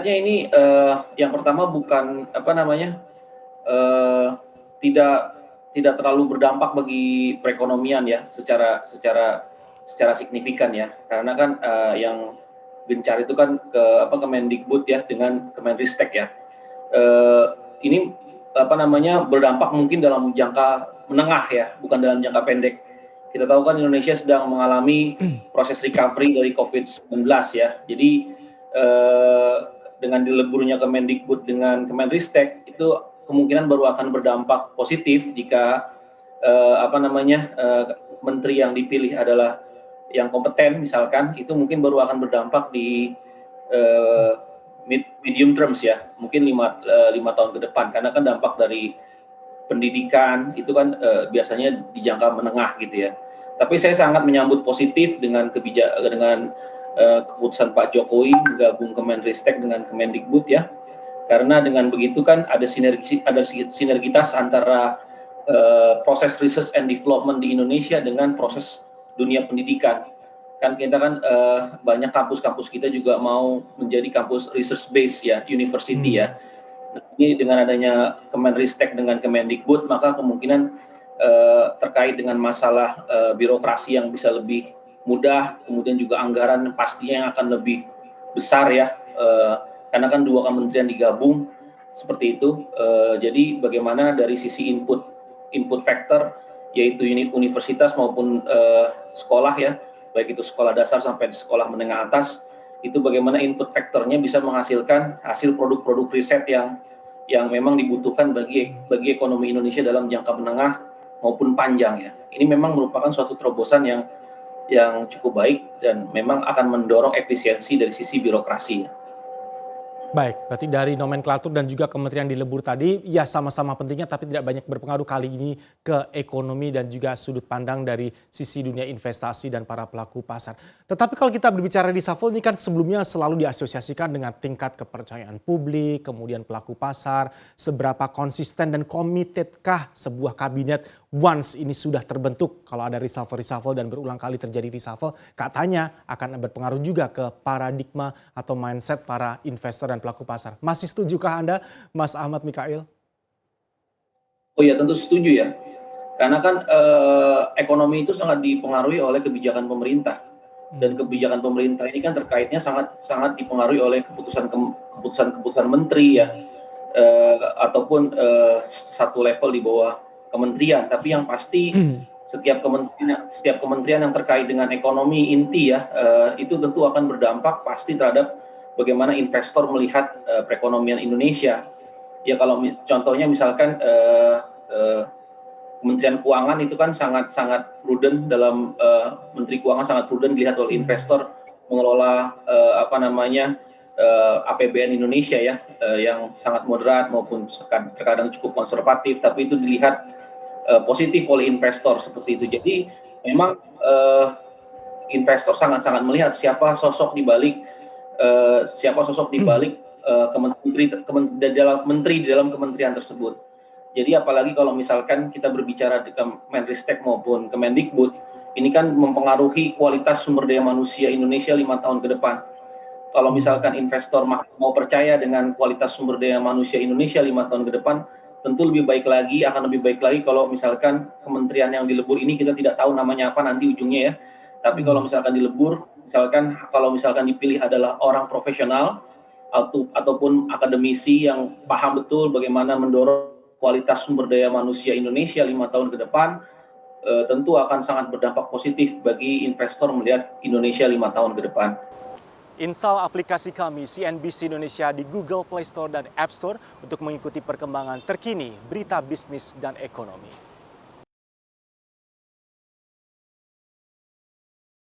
Ini, yang pertama bukan, apa namanya, tidak tidak terlalu berdampak bagi perekonomian ya, secara signifikan ya. Karena kan, yang gencar itu kan Kemendikbud ya, dengan Kemenristek ya. Eee, ini, apa namanya, berdampak mungkin dalam jangka menengah ya, bukan dalam jangka pendek. Kita tahu kan Indonesia sedang mengalami proses recovery dari Covid-19 ya. Jadi, eee, dengan dileburnya Kemendikbud dengan Kemenristek, itu kemungkinan baru akan berdampak positif jika, menteri yang dipilih adalah yang kompeten misalkan, itu mungkin baru akan berdampak di, eee, medium terms ya, mungkin 5 tahun ke depan. Karena kan dampak dari pendidikan itu kan, biasanya di jangka menengah gitu ya. Tapi saya sangat menyambut positif dengan keputusan Pak Jokowi menggabung Kemenristek dengan Kemendikbud ya. Karena dengan begitu kan ada sinergitas antara, proses research and development di Indonesia dengan proses dunia pendidikan. Kan kita kan, banyak kampus-kampus kita juga mau menjadi kampus research base ya, university Hmm. ya. Nah, ini dengan adanya Kemenristek dengan Kemendikbud, maka kemungkinan, terkait dengan masalah, birokrasi yang bisa lebih mudah, kemudian juga anggaran pastinya yang akan lebih besar ya, karena kan 2 kementerian digabung, seperti itu. Jadi bagaimana dari sisi input input factor, yaitu unit universitas maupun, sekolah ya, baik itu sekolah dasar sampai sekolah menengah atas, itu bagaimana input faktornya bisa menghasilkan hasil produk-produk riset yang memang dibutuhkan bagi ekonomi Indonesia dalam jangka menengah maupun panjang ya. Ini memang merupakan suatu terobosan yang cukup baik dan memang akan mendorong efisiensi dari sisi birokrasi ya. Baik, berarti dari nomenklatur dan juga kementerian dilebur tadi, ya sama-sama pentingnya tapi tidak banyak berpengaruh kali ini ke ekonomi dan juga sudut pandang dari sisi dunia investasi dan para pelaku pasar. Tetapi kalau kita berbicara reshuffle ini kan sebelumnya selalu diasosiasikan dengan tingkat kepercayaan publik, kemudian pelaku pasar, seberapa konsisten dan komitedkah sebuah kabinet once ini sudah terbentuk. Kalau ada reshuffle dan berulang kali terjadi reshuffle, katanya akan berpengaruh juga ke paradigma atau mindset para investor dan pelaku pasar. Masih setujukah Anda, Mas Ahmad Mikail? Oh ya, tentu setuju ya. Karena kan, ekonomi itu sangat dipengaruhi oleh kebijakan pemerintah, dan Hmm. kebijakan pemerintah ini kan terkaitnya sangat sangat dipengaruhi oleh keputusan-keputusan menteri ya, ataupun, satu level di bawah kementerian. Tapi yang pasti setiap kementerian yang terkait dengan ekonomi inti ya, itu tentu akan berdampak pasti terhadap bagaimana investor melihat, perekonomian Indonesia. Ya kalau contohnya misalkan, eee, Kementerian Keuangan itu kan sangat sangat prudent dalam, Menteri Keuangan sangat prudent dilihat oleh investor mengelola, APBN Indonesia ya, yang sangat moderat maupun terkadang cukup konservatif, tapi itu dilihat, positif oleh investor seperti itu. Jadi memang, investor sangat-sangat melihat siapa sosok di balik, menteri di dalam kementerian tersebut. Jadi apalagi kalau misalkan kita berbicara di Kemenristek maupun Kemendikbud, ini kan mempengaruhi kualitas sumber daya manusia Indonesia 5 tahun ke depan. Kalau misalkan investor mau percaya dengan kualitas sumber daya manusia Indonesia 5 tahun ke depan, tentu akan lebih baik lagi kalau misalkan kementerian yang dilebur ini kita tidak tahu namanya apa nanti ujungnya ya. Tapi kalau misalkan dilebur, kalau misalkan dipilih adalah orang profesional ataupun akademisi yang paham betul bagaimana mendorong kualitas sumber daya manusia Indonesia 5 tahun ke depan, tentu akan sangat berdampak positif bagi investor melihat Indonesia 5 tahun ke depan. Install aplikasi kami CNBC Indonesia di Google Play Store dan App Store untuk mengikuti perkembangan terkini berita bisnis dan ekonomi.